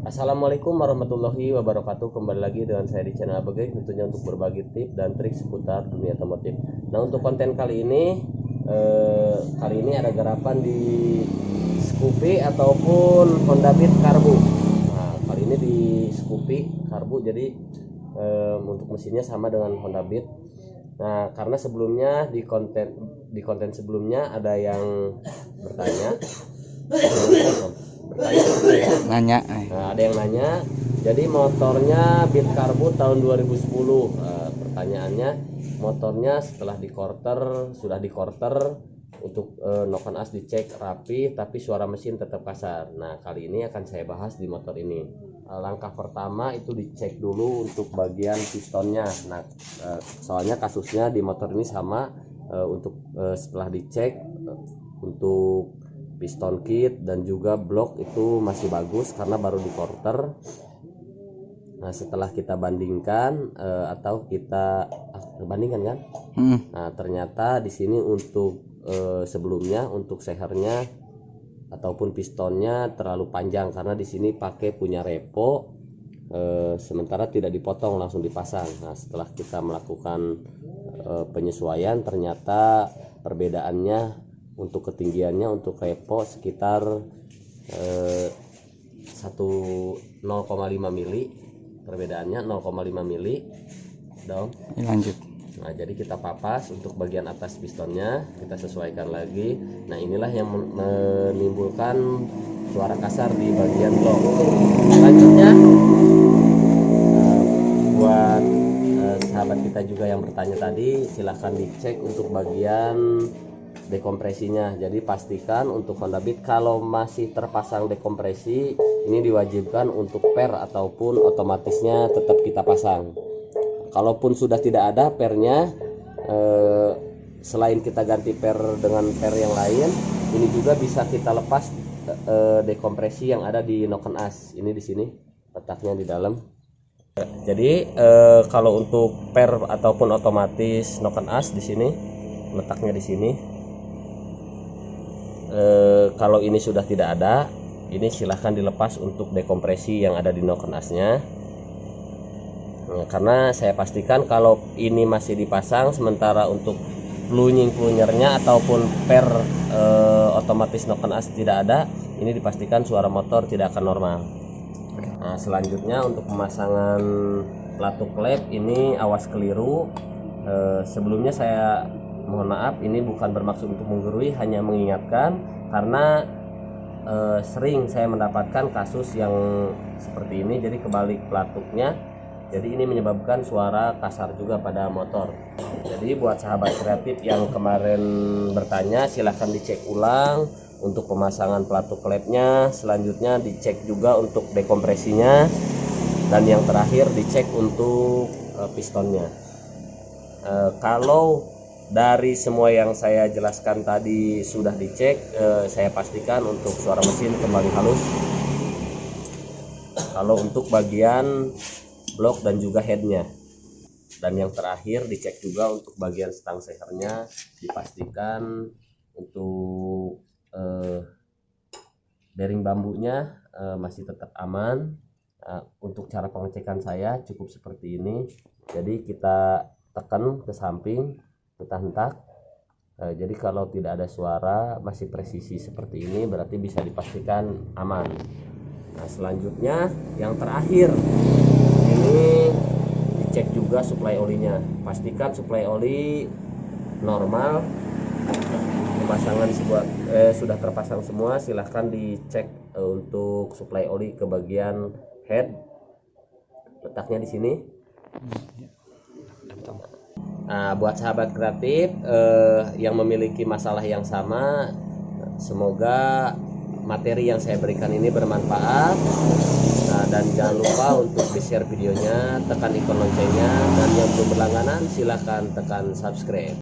Assalamualaikum warahmatullahi wabarakatuh. Kembali lagi dengan saya di channel Abegai, tentunya untuk berbagi tips dan trik seputar dunia otomotif. Nah, untuk konten kali ini ada garapan di Scoopy ataupun Honda Beat Karbu. Nah, kali ini di Scoopy Karbu, jadi untuk mesinnya sama dengan Honda Beat. Nah, karena sebelumnya di konten sebelumnya ada yang bertanya. Nanya. Nah, ada yang nanya, jadi motornya Beat Karbu tahun 2010. Pertanyaannya, motornya sudah di quarter untuk knock on as dicek rapi, tapi suara mesin tetap kasar. Nah, kali ini akan saya bahas di motor ini. Langkah pertama itu dicek dulu untuk bagian pistonnya. Nah, soalnya kasusnya di motor ini sama, setelah dicek untuk piston kit dan juga blok itu masih bagus karena baru di quarter. Nah, setelah kita bandingkan atau kita bandingkan kan, nah ternyata di sini untuk sebelumnya untuk sehernya ataupun pistonnya terlalu panjang karena di sini pakai punya repo, sementara tidak dipotong langsung dipasang. Nah, setelah kita melakukan penyesuaian, ternyata perbedaannya untuk ketinggiannya untuk repo sekitar 0,5 mili, perbedaannya 0,5 mili dong. Lanjut. Nah, jadi kita papas untuk bagian atas pistonnya, kita sesuaikan lagi. Nah, inilah yang menimbulkan suara kasar di bagian blok. Selanjutnya buat sahabat kita juga yang bertanya tadi, silahkan dicek untuk bagian dekompresinya. Jadi pastikan untuk Honda Beat kalau masih terpasang dekompresi, ini diwajibkan untuk per ataupun otomatisnya tetap kita pasang. Kalaupun sudah tidak ada pernya, selain kita ganti per dengan per yang lain, ini juga bisa kita lepas dekompresi yang ada di knock on as. Ini di sini letaknya di dalam. Jadi kalau untuk per ataupun otomatis knock on as di sini letaknya di sini. Kalau ini sudah tidak ada, ini silahkan dilepas untuk dekompresi yang ada di knock on as-nya. Karena saya pastikan kalau ini masih dipasang, sementara untuk plunyernya ataupun per otomatis knock on as tidak ada, ini dipastikan suara motor tidak akan normal. Nah, selanjutnya untuk pemasangan pelatuk klep ini awas keliru. Sebelumnya saya mohon maaf, ini bukan bermaksud untuk menggurui, hanya mengingatkan karena sering saya mendapatkan kasus yang seperti ini, jadi kebalik pelatuknya, jadi ini menyebabkan suara kasar juga pada motor. Jadi buat sahabat kreatif yang kemarin bertanya, silahkan dicek ulang untuk pemasangan pelatuk klepnya, selanjutnya dicek juga untuk dekompresinya, dan yang terakhir dicek untuk pistonnya. Kalau dari semua yang saya jelaskan tadi sudah dicek, saya pastikan untuk suara mesin kembali halus. Kalau untuk bagian blok dan juga headnya, dan yang terakhir dicek juga untuk bagian stang sehernya, dipastikan untuk bearing bambunya masih tetap aman. Untuk cara pengecekan saya cukup seperti ini, jadi kita tekan ke samping, kita hentak. Jadi kalau tidak ada suara, masih presisi seperti ini, berarti bisa dipastikan aman. Nah, selanjutnya yang terakhir ini dicek juga suplai olinya, pastikan suplai oli normal. Pemasangan sudah terpasang semua, silahkan dicek untuk suplai oli ke bagian head, letaknya di sini. Nah, buat sahabat kreatif yang memiliki masalah yang sama, semoga materi yang saya berikan ini bermanfaat. Nah, dan jangan lupa untuk di-share videonya, tekan ikon loncengnya, dan yang belum berlangganan silahkan tekan subscribe.